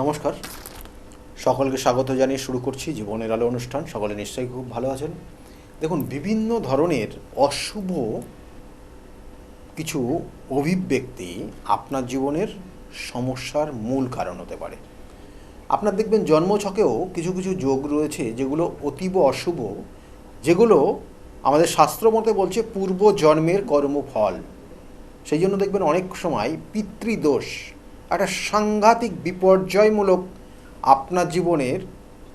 নমস্কার, সকলকে স্বাগত জানিয়ে শুরু করছি জীবনের আলো অনুষ্ঠান। সকলে নিশ্চয়ই খুব ভালো আছেন। দেখুন, বিভিন্ন ধরনের অশুভ কিছু অভিব্যক্তি আপনার জীবনের সমস্যার মূল কারণ হতে পারে। আপনার দেখবেন জন্মছকেও কিছু কিছু যোগ রয়েছে যেগুলো অতীব অশুভ, যেগুলো আমাদের শাস্ত্রমতে বলছে পূর্ব জন্মের কর্মফল। সেই জন্য দেখবেন অনেক সময় পিতৃদোষ একটা সাংঘাতিক বিপর্যয়মূলক আপনার জীবনের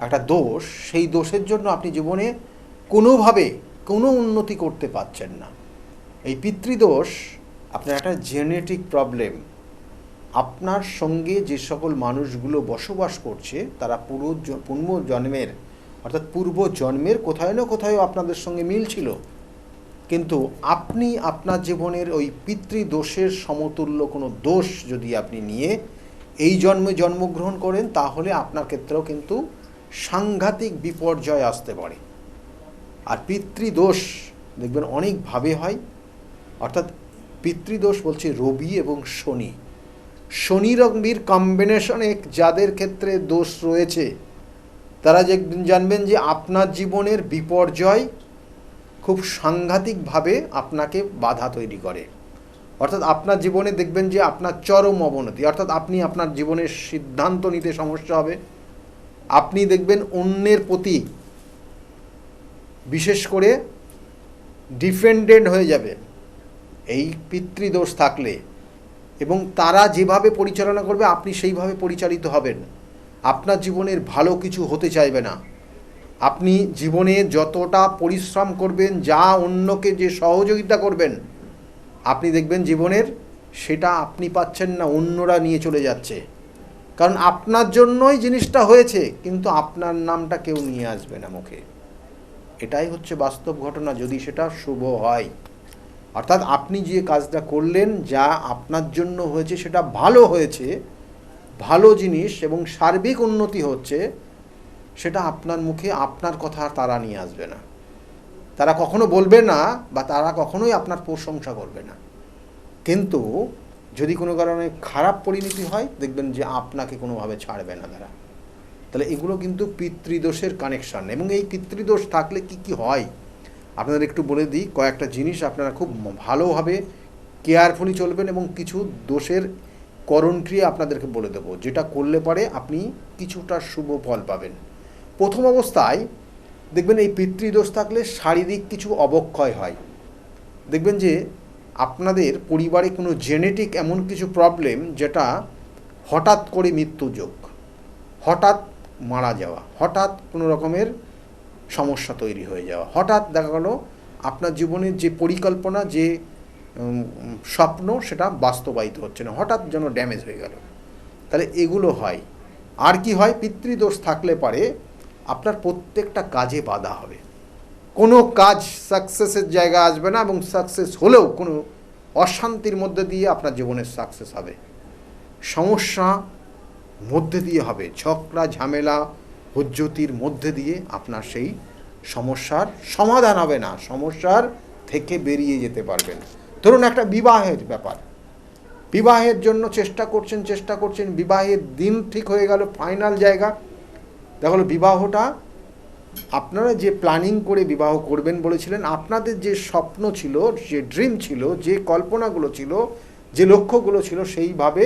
একটা দোষ। সেই দোষের জন্য আপনি জীবনে কোনোভাবে কোনো উন্নতি করতে পারছেন না। এই পিতৃদোষ আপনার একটা জেনেটিক প্রবলেম। আপনার সঙ্গে যে সকল মানুষগুলো বসবাস করছে তারা পূর্ব জন্মের অর্থাৎ পূর্ব জন্মের কোথায় না কোথাও আপনাদের সঙ্গে মিল ছিল, কিন্তু আপনি আপনার জীবনের ওই পিতৃদোষের সমতুল্য কোনো দোষ যদি আপনি নিয়ে এই জন্মে জন্মগ্রহণ করেন, তাহলে আপনার ক্ষেত্রেও কিন্তু সাংঘাতিক বিপর্যয় আসতে পারে। আর পিতৃদোষ দেখবেন অনেকভাবে হয়, অর্থাৎ পিতৃদোষ বলছে রবি এবং শনি। শনি রবির কম্বিনেশনে যাদের ক্ষেত্রে দোষ রয়েছে তারা জানবেন যে আপনার জীবনের বিপর্যয় খুব সাংঘাতিকভাবে আপনাকে বাধা তৈরি করে। অর্থাৎ আপনার জীবনে দেখবেন যে আপনার চরম অবনতি, অর্থাৎ আপনি আপনার জীবনের সিদ্ধান্ত নিতে সমস্যা হবে। আপনি দেখবেন অন্যের প্রতি বিশেষ করে ডিপেন্ডেন্ট হয়ে যাবে এই পিতৃদোষ থাকলে, এবং তারা যেভাবে পরিচালনা করবে আপনি সেইভাবে পরিচালিত হবেন। আপনার জীবনের ভালো কিছু হতে চাইবে না। আপনি জীবনে যতটা পরিশ্রম করবেন, যা অন্যকে যে সহযোগিতা করবেন, আপনি দেখবেন জীবনের সেটা আপনি পাচ্ছেন না, অন্যরা নিয়ে চলে যাচ্ছে। কারণ আপনার জন্যই জিনিসটা হয়েছে, কিন্তু আপনার নামটা কেউ নিয়ে আসবে না মুখে। এটাই হচ্ছে বাস্তব ঘটনা, যদি সেটা শুভ হয়। অর্থাৎ আপনি যে কাজটা করলেন, যা আপনার জন্য হয়েছে সেটা ভালো হয়েছে, ভালো জিনিস এবং সার্বিক উন্নতি হচ্ছে, সেটা আপনার মুখে আপনার কথা তারা নিয়ে আসবে না। তারা কখনো বলবে না বা তারা কখনোই আপনার প্রশংসা করবে না। কিন্তু যদি কোনো কারণে খারাপ পরিণতি হয়, দেখবেন যে আপনাকে কোনোভাবে ছাড়বে না তারা। তাহলে এগুলো কিন্তু পিতৃদোষের কানেকশান। এবং এই পিতৃদোষ থাকলে কি কি হয় আপনাদের একটু বলে দিই। কয়েকটা জিনিস আপনারা খুব ভালোভাবে কেয়ারফুলি চলবেন, এবং কিছু দোষের করণক্রিয়া আপনাদেরকে বলে দেবো, যেটা করলে পরে আপনি কিছুটা শুভ ফল পাবেন। প্রথম অবস্থায় দেখবেন এই পিতৃদোষ থাকলে শারীরিক কিছু অবক্ষয় হয়। দেখবেন যে আপনাদের পরিবারে কোনো জেনেটিক এমন কিছু প্রবলেম, যেটা হঠাৎ করে মৃত্যুযোগ, হঠাৎ মারা যাওয়া, হঠাৎ কোনো রকমের সমস্যা তৈরি হয়ে যাওয়া, হঠাৎ দেখা গেল আপনার জীবনের যে পরিকল্পনা, যে স্বপ্ন, সেটা বাস্তবায়িত হচ্ছে না, হঠাৎ যেন ড্যামেজ হয়ে গেল। তাহলে এগুলো হয়। আর কি হয়, পিতৃদোষ থাকলে পারে আপনার প্রত্যেকটা কাজে বাধা হবে, কোনো কাজ সাকসেসের জায়গা আসবে না, এবং সাকসেস হলেও কোনো অশান্তির মধ্যে দিয়ে আপনার জীবনের সাকসেস হবে, সমস্যা মধ্যে দিয়ে হবে, ঝগড়া ঝামেলা হুজ্জতির মধ্যে দিয়ে আপনার সেই সমস্যার সমাধান হবে না, সমস্যার থেকে বেরিয়ে যেতে পারবেন। ধরুন একটা বিবাহের ব্যাপার, বিবাহের জন্য চেষ্টা করছেন, বিবাহের দিন ঠিক হয়ে গেল, ফাইনাল জায়গা দেখা গেলো বিবাহটা আপনারা যে প্ল্যানিং করে বিবাহ করবেন বলেছিলেন, আপনাদের যে স্বপ্ন ছিল, যে ড্রিম ছিল, যে কল্পনাগুলো ছিল, যে লক্ষ্যগুলো ছিল, সেইভাবে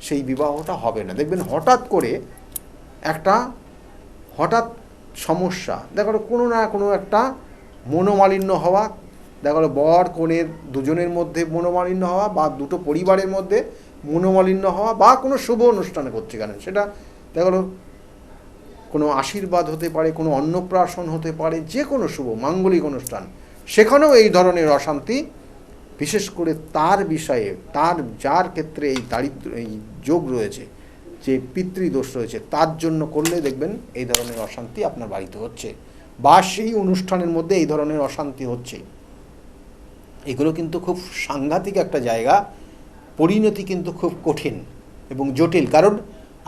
সেই বিবাহটা হবে না। দেখবেন হঠাৎ করে একটা সমস্যা, দেখা গেলো কোনো না কোনো একটা মনোমালিন্য হওয়া, দেখা গেলো বর কনের দুজনের মধ্যে মনোমালিন্য হওয়া, বা দুটো পরিবারের মধ্যে মনোমালিন্য হওয়া, বা কোনো শুভ অনুষ্ঠানে করছে কেন, সেটা দেখা গেলো কোনো আশীর্বাদ হতে পারে, কোনো অন্নপ্রাশন হতে পারে, যে কোনো শুভ মাঙ্গলিক অনুষ্ঠান, সেখানেও এই ধরনের অশান্তি, বিশেষ করে তার বিষয়ে, তার যার ক্ষেত্রে এই দারিদ্র, এই যোগ রয়েছে, যে পিতৃদোষ রয়েছে, তার জন্য করলে দেখবেন এই ধরনের অশান্তি আপনার বাড়িতে হচ্ছে, বা সেই অনুষ্ঠানের মধ্যে এই ধরনের অশান্তি হচ্ছে। এগুলো কিন্তু খুব সাংঘাতিক একটা জায়গা, পরিণতি কিন্তু খুব কঠিন এবং জটিল। কারণ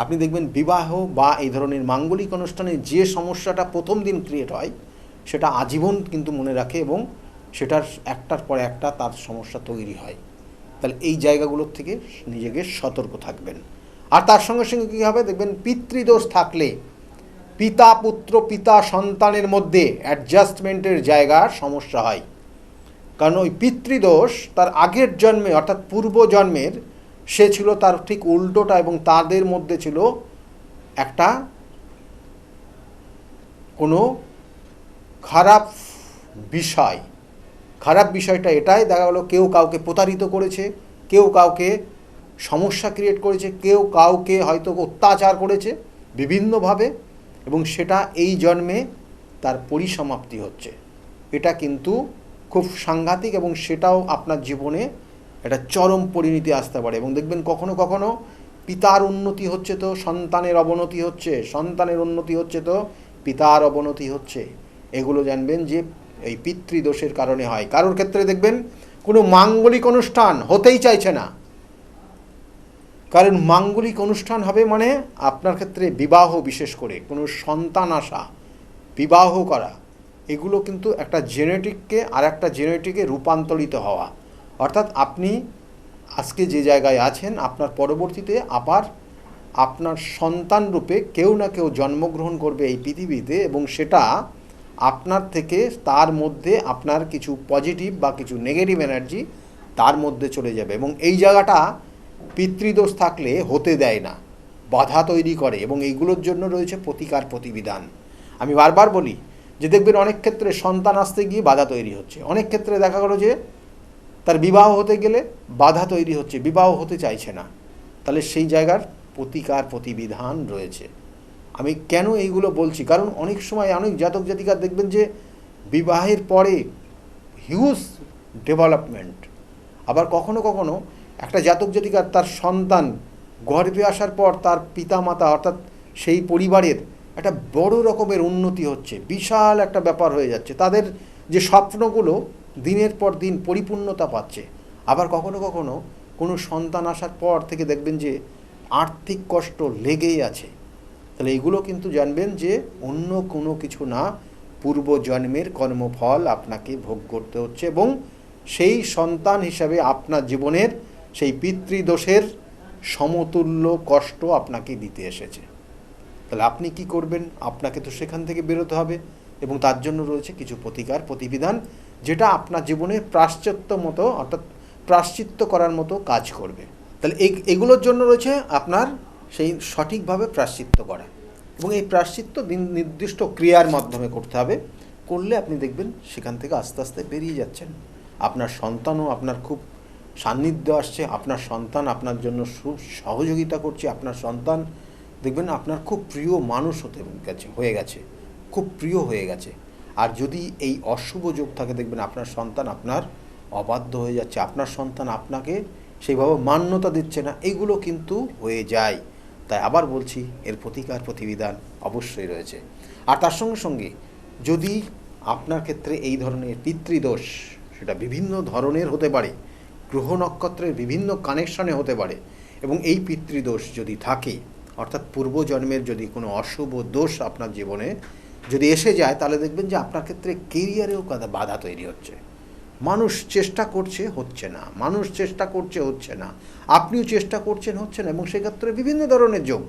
আপনি দেখবেন বিবাহ বা এই ধরনের মাঙ্গলিক অনুষ্ঠানে যে সমস্যাটা প্রথম দিন ক্রিয়েট হয়, সেটা আজীবন কিন্তু মনে রাখে, এবং সেটার একটার পর একটা তার সমস্যা তৈরি হয়। তাহলে এই জায়গাগুলোর থেকে নিজেকে সতর্ক থাকবেন। আর তার সঙ্গে সঙ্গে কী হবে দেখবেন, পিতৃদোষ থাকলে পিতা পুত্র পিতা সন্তানের মধ্যে অ্যাডজাস্টমেন্টের জায়গার সমস্যা হয়। কারণ ওই পিতৃদোষ তার আগের জন্মে অর্থাৎ পূর্ব জন্মের সে ছিল তার ঠিক উল্টোটা, এবং তাদের মধ্যে ছিল একটা কোনো খারাপ বিষয়। খারাপ বিষয়টা এটাই দেখা গেলো, কেউ কাউকে প্রতারিত করেছে, কেউ কাউকে সমস্যা ক্রিয়েট করেছে, কেউ কাউকে হয়তো অত্যাচার করেছে বিভিন্নভাবে, এবং সেটা এই জন্মে তার পরিসমাপ্তি হচ্ছে। এটা কিন্তু খুব সাংঘাতিক, এবং সেটাও আপনার জীবনে একটা চরম পরিণতি আসতে পারে। এবং দেখবেন কখনো কখনো পিতার উন্নতি হচ্ছে তো সন্তানের অবনতি হচ্ছে, সন্তানের উন্নতি হচ্ছে তো পিতার অবনতি হচ্ছে। এগুলো জানবেন যে এই পিতৃদোষের কারণে হয়। কারোর ক্ষেত্রে দেখবেন কোনো মাঙ্গলিক অনুষ্ঠান হতেই চাইছে না, কারণ মাঙ্গলিক অনুষ্ঠান হবে মানে আপনার ক্ষেত্রে বিবাহ, বিশেষ করে কোনো সন্তান আসা, বিবাহ করা, এগুলো কিন্তু একটা জেনেটিককে আর একটা জেনেটিকে রূপান্তরিত হওয়া। অর্থাৎ আপনি আজকে যে জায়গায় আছেন, আপনার পরবর্তীতে আবার আপনার সন্তান রূপে কেউ না কেউ জন্মগ্রহণ করবে এই পৃথিবীতে, এবং সেটা আপনার থেকে তার মধ্যে আপনার কিছু পজিটিভ বা কিছু নেগেটিভ এনার্জি তার মধ্যে চলে যাবে। এবং এই জায়গাটা পিতৃদোষ থাকলে হতে দেয় না, বাধা তৈরি করে, এবং এইগুলোর জন্য রয়েছে প্রতিকার প্রতিবিধান। আমি বারবার বলি যে দেখবেন অনেক ক্ষেত্রে সন্তান আসতে গিয়ে বাধা তৈরি হচ্ছে, অনেক ক্ষেত্রে দেখা গেলো যে তার বিবাহ হতে গেলে বাধা তৈরি হচ্ছে, বিবাহ হতে চাইছে না। তাহলে সেই জায়গার প্রতিকার প্রতিবিধান রয়েছে। আমি কেন এইগুলো বলছি, কারণ অনেক সময় অনেক জাতক জাতিকার দেখবেন যে বিবাহের পরে হিউজ ডেভেলপমেন্ট, আবার কখনো কখনো একটা জাতক জাতিকার তার সন্তান গর্ভে আসার পর তার পিতামাতা অর্থাৎ সেই পরিবারের একটা বড় রকমের উন্নতি হচ্ছে, বিশাল একটা ব্যাপার হয়ে যাচ্ছে, তাদের যে স্বপ্নগুলো দিনের পর দিন পরিপূর্ণতা পাচ্ছে। আবার কখনো কখনো কোনো সন্তান আসার পর থেকে দেখবেন যে আর্থিক কষ্ট লেগেই আছে। তাহলে এগুলো কিন্তু জানবেন যে অন্য কোনো কিছু না, পূর্বজন্মের কর্মফল আপনাকে ভোগ করতে হচ্ছে, এবং সেই সন্তান হিসাবে আপনার জীবনের সেই পিতৃদোষের সমতুল্য কষ্ট আপনাকে দিতে এসেছে। তাহলে আপনি কি করবেন? আপনাকে তো সেখান থেকে বেরোতে হবে, এবং তার জন্য রয়েছে কিছু প্রতিকার প্রতিবিধান, যেটা আপনার জীবনে প্রায়শ্চিত্ত মতো অর্থাৎ প্রায়শ্চিত্ত করার মতো কাজ করবে। তাহলে এগুলোর জন্য রয়েছে আপনার সেই সঠিকভাবে প্রায়শ্চিত্ত করা, এবং এই প্রায়শ্চিত্ত নির্দিষ্ট ক্রিয়ার মাধ্যমে করতে হবে। করলে আপনি দেখবেন সেখান থেকে আস্তে আস্তে বেরিয়ে যাচ্ছেন। আপনার সন্তানও আপনার খুব সান্নিধ্য আসছে, আপনার সন্তান আপনার জন্য খুব সহযোগিতা করছে, আপনার সন্তান দেখবেন আপনার খুব প্রিয় মানুষ হয়ে গেছে, খুব প্রিয় হয়ে গেছে। আর যদি এই অশুভ যোগ থাকে দেখবেন আপনার সন্তান আপনার অবাধ্য হয়ে যাচ্ছে, আপনার সন্তান আপনাকে সেইভাবে মান্যতা দিচ্ছে না, এগুলো কিন্তু হয়ে যায়। তাই আবার বলছি, এর প্রতিকার প্রতিবিধান অবশ্যই রয়েছে। আর তার সঙ্গে সঙ্গে যদি আপনার ক্ষেত্রে এই ধরনের পিতৃদোষ, সেটা বিভিন্ন ধরনের হতে পারে, গ্রহ নক্ষত্রের বিভিন্ন কানেকশনে হতে পারে, এবং এই পিতৃদোষ যদি থাকে অর্থাৎ পূর্বজন্মের যদি কোনো অশুভ দোষ আপনার জীবনে যদি এসে যায়, তাহলে দেখবেন যে আপনার ক্ষেত্রে কেরিয়ারেও বাধা তৈরি হচ্ছে। মানুষ চেষ্টা করছে, হচ্ছে না, মানুষ চেষ্টা করছে, হচ্ছে না, আপনিও চেষ্টা করছেন, হচ্ছে না, এবং সেক্ষেত্রে বিভিন্ন ধরনের যোগ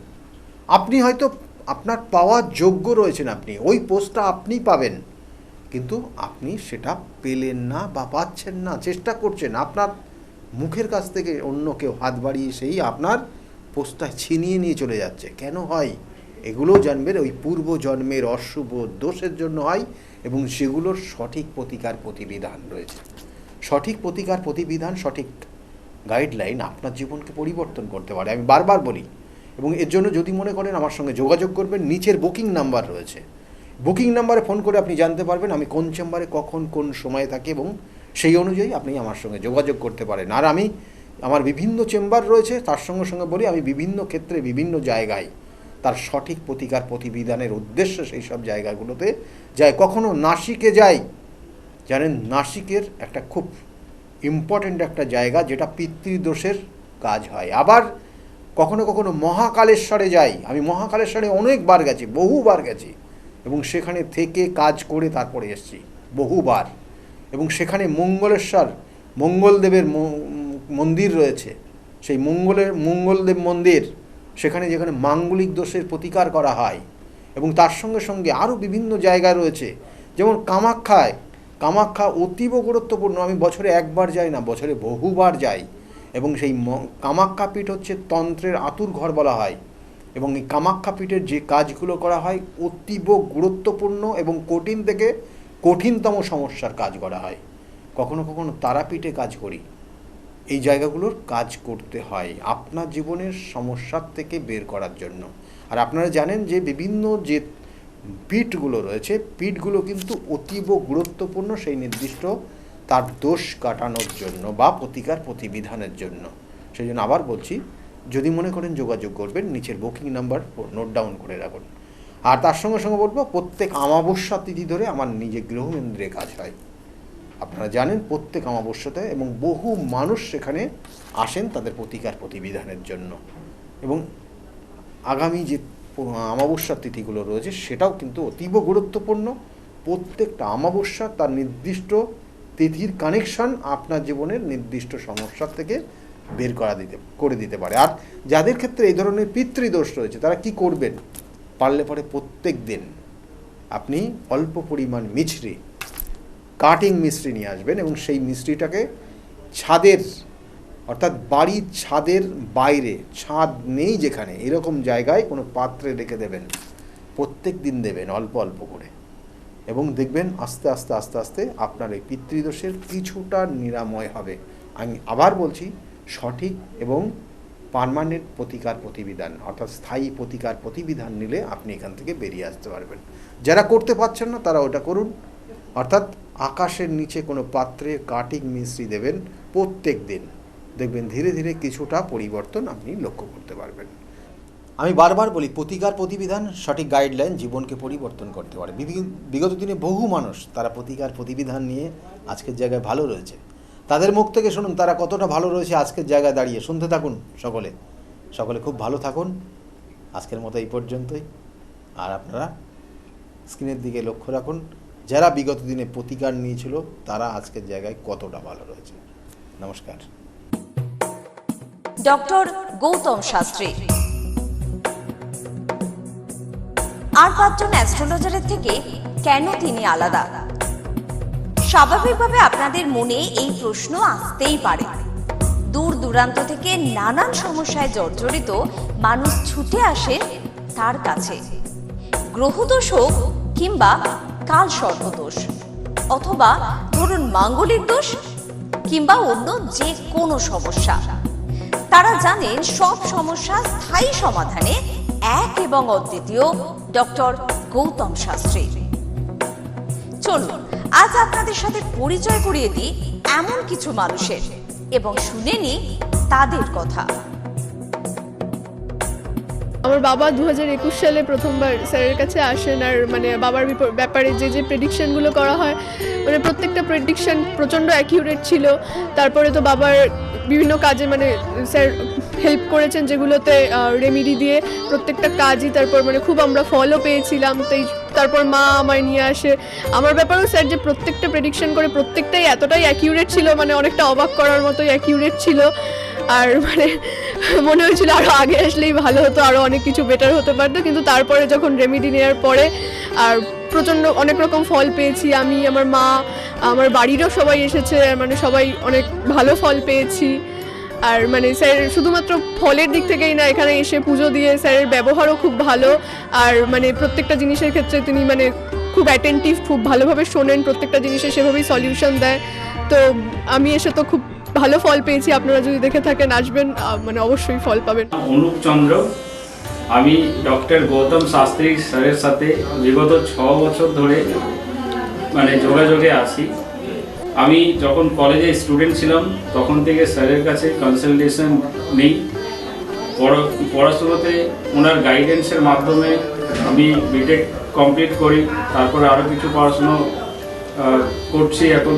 আপনি হয়তো আপনার পাওয়ার যোগ্য রয়েছেন, আপনি ওই পোস্টটা আপনি পাবেন, কিন্তু আপনি সেটা পেলেন না বা পাচ্ছেন না, চেষ্টা করছেন, আপনার মুখের কাছ থেকে অন্য কেউ হাত বাড়িয়ে সেই আপনার পোস্টটা ছিনিয়ে নিয়ে চলে যাচ্ছে। কেন হয়? এগুলো জানবেন ওই পূর্বজন্মের অশুভ দোষের জন্য হয়, এবং সেগুলোর সঠিক প্রতিকার প্রতিবিধান রয়েছে। সঠিক প্রতিকার প্রতিবিধান, সঠিক গাইডলাইন আপনার জীবনকে পরিবর্তন করতে পারে। আমি বারবার বলি, এবং এর জন্য যদি মনে করেন আমার সঙ্গে যোগাযোগ করবেন, নিচের বুকিং নাম্বার রয়েছে, বুকিং নাম্বারে ফোন করে আপনি জানতে পারবেন আমি কোন চেম্বারে কখন কোন সময়ে থাকি, এবং সেই অনুযায়ী আপনি আমার সঙ্গে যোগাযোগ করতে পারেন। আর আমি আমার বিভিন্ন চেম্বার রয়েছে, তার সঙ্গে সঙ্গে বলি আমি বিভিন্ন ক্ষেত্রে বিভিন্ন জায়গায় তার সঠিক প্রতিকার প্রতিবিধানের উদ্দেশ্য সেই সব জায়গাগুলোতে যাই। কখনো নাসিকে যাই, জানেন নাসিকের একটা খুব ইম্পর্ট্যান্ট একটা জায়গা যেটা পিতৃদোষের কাজ হয়। আবার কখনো কখনো মহাকালেশ্বরে যাই, আমি মহাকালেশ্বরে অনেকবার গেছি, বহুবার গেছি, এবং সেখানে থেকে কাজ করে তারপরে এসেছি বহুবার। এবং সেখানে মঙ্গলেশ্বর, মঙ্গলদেবের মন্দির রয়েছে, সেই মঙ্গলদেব মন্দির, সেখানে যেখানে মাঙ্গলিক দোষের প্রতিকার করা হয়, এবং তার সঙ্গে সঙ্গে আরও বিভিন্ন জায়গা রয়েছে, যেমন কামাখ্যা অতীব গুরুত্বপূর্ণ। আমি বছরে একবার যাই না, বছরে বহুবার যাই, এবং সেই কামাখ্যা পীঠ হচ্ছে তন্ত্রের আতুর ঘর বলা হয়, এবং এই কামাখ্যা পীঠের যে কাজগুলো করা হয় অতীব গুরুত্বপূর্ণ এবং কঠিন থেকে কঠিনতম সমস্যার কাজ করা হয়। কখনো কখনো তারাপীঠে কাজ করি। এই জায়গাগুলোর কাজ করতে হয় আপনার জীবনের সমস্যার থেকে বের করার জন্য। আর আপনারা জানেন যে বিভিন্ন যে পীঠগুলো রয়েছে, পীঠগুলো কিন্তু অতীব গুরুত্বপূর্ণ সেই নির্দিষ্ট তার দোষ কাটানোর জন্য বা প্রতিকার প্রতিবিধানের জন্য। সেই জন্য আবার বলছি, যদি মনে করেন যোগাযোগ করবেন, নিচের বুকিং নাম্বার নোট ডাউন করে রাখুন। আর তার সঙ্গে সঙ্গে বলবো, প্রত্যেক অমাবস্যা তিথি ধরে আমার নিজে গৃহকেন্দ্রে কাজ হয়। আপনারা জানেন প্রত্যেক অমাবস্যাতে, এবং বহু মানুষ সেখানে আসেন তাদের প্রতিকার প্রতিবিধানের জন্য। এবং আগামী যে অমাবস্যার তিথিগুলো রয়েছে সেটাও কিন্তু অতীব গুরুত্বপূর্ণ। প্রত্যেকটা অমাবস্যা তার নির্দিষ্ট তিথির কানেকশন আপনার জীবনের নির্দিষ্ট সমস্যার থেকে বের করে দিতে পারে। আর যাদের ক্ষেত্রে এই ধরনের পিতৃদোষ রয়েছে তারা কি করবেন, পারলে পরে প্রত্যেক দিন আপনি অল্প পরিমাণ মিছরি, কাটিং মিছরি নিয়ে আসবেন, এবং সেই মিছরিটাকে ছাদের, অর্থাৎ বাড়ির ছাদের বাইরে, ছাদ নেই যেখানে, এরকম জায়গায় কোনো পাত্রে রেখে দেবেন, প্রত্যেক দিন দেবেন অল্প অল্প করে, এবং দেখবেন আস্তে আস্তে আস্তে আস্তে আপনার এই পিতৃদোষের কিছুটা নিরাময় হবে। আমি আবার বলছি, সঠিক এবং পার্মানেন্ট প্রতিকার প্রতিবিধান, অর্থাৎ স্থায়ী প্রতিকার প্রতিবিধান নিলে আপনি এখান থেকে বেরিয়ে আসতে পারবেন। যারা করতে পারছেন না তারা ওটা করুন, অর্থাৎ আকাশের নিচে কোনো পাত্রে কাটিং মিছরি দেবেন প্রত্যেক দিন, দেখবেন ধীরে ধীরে কিছুটা পরিবর্তন আপনি লক্ষ্য করতে পারবেন। আমি বারবার বলি, প্রতিকার প্রতিবিধান সঠিক গাইডলাইন জীবনকে পরিবর্তন করতে পারে। বিগত দিনে বহু মানুষ তারা প্রতিকার প্রতিবিধান নিয়ে আজকের জায়গায় ভালো রয়েছে। তাদের মুখ থেকে শুনুন তারা কতটা ভালো রয়েছে আজকের জায়গায় দাঁড়িয়ে। শুনতে থাকুন সকলে খুব ভালো থাকুন। আজকের মতো এই পর্যন্তই। আর আপনারা স্ক্রিনের দিকে লক্ষ্য রাখুন, যারা বিগত দিনে প্রতিকার নিয়েছিল তারা আজকের জায়গায় কতটা ভালো রয়েছে। নমস্কার। ডক্টর গৌতম শাস্ত্রী আর 5 জন অ্যাস্ট্রোলজারের থেকে কেন তিনি আলাদা? স্বাভাবিকভাবে আপনাদের মনে এই প্রশ্ন আসতেই পারে। দূর দূরান্ত থেকে নানান সমস্যায় জর্জরিত মানুষ ছুটে আসেন তার কাছে। গ্রহদোষ হোক কিংবা কাল সর্পদোষ, অথবা ধরুন মাঙ্গলিক দোষ কিংবা অন্য যে কোনো সমস্যা, তারা জানেন সব সমস্যা স্থায়ী সমাধানে এক এবং অদ্বিতীয় ডক্টর গৌতম শাস্ত্রী। চলুন আজ আপনাদের সাথে পরিচয় করিয়ে দিই এমন কিছু মানুষের, এবং শুনে নিই তাদের কথা। আমার বাবা 2021 সালে প্রথমবার স্যারের কাছে আসেন, আর মানে বাবার ব্যাপারে যে প্রেডিকশনগুলো করা হয়, মানে প্রত্যেকটা প্রেডিকশন প্রচণ্ড অ্যাকিউরেট ছিল। তারপরে তো বাবার বিভিন্ন কাজে মানে স্যার হেল্প করেছেন, যেগুলোতে রেমিডি দিয়ে প্রত্যেকটা কাজই তারপর মানে খুব আমরা ফলও পেয়েছিলাম। তারপর মা আমায় নিয়ে আসে। আমার ব্যাপারেও স্যার যে প্রত্যেকটা প্রেডিকশন করে প্রত্যেকটাই এতটাই অ্যাকিউরেট ছিল, মানে অনেকটা অবাক করার মতোই অ্যাকিউরেট ছিল। আর মানে মনে হয়েছিল আরও আগে আসলেই ভালো হতো, আরও অনেক কিছু বেটার হতে পারতো। কিন্তু তারপরে যখন রেমিডি নেওয়ার পরে আর প্রচণ্ড অনেক রকম ফল পেয়েছি আমি, আমার মা, আমার বাড়িরও সবাই এসেছে, মানে সবাই অনেক ভালো ফল পেয়েছি। আর মানে স্যার শুধুমাত্র ফলের দিক থেকেই না, এখানে এসে পুজো দিয়ে স্যারের ব্যবহারও খুব ভালো। আর মানে প্রত্যেকটা জিনিসের ক্ষেত্রে তিনি মানে খুব অ্যাটেন্টিভ, খুব ভালোভাবে শোনেন, প্রত্যেকটা জিনিসের সেভাবেই সলিউশন দেয়। তো আমি এসে তো খুব ভালো ফল পেয়েছি। আপনারা যদি দেখে থাকেন আসবেন, মানে অবশ্যই ফল পাবেন। অনুপ চন্দ্র, আমি ডক্টর গৌতম শাস্ত্রী স্যারের সাথে বিগত 6 বছর ধরে মানে যোগাযোগে আছি। আমি যখন কলেজে স্টুডেন্ট ছিলাম তখন থেকে স্যারের কাছে কনসালটেশন নিই। পড়াশোনাতে ওনার গাইডেন্সের মাধ্যমে আমি বিটেক কমপ্লিট করি, তারপরে আরও কিছু পড়াশুনো করছি এখন।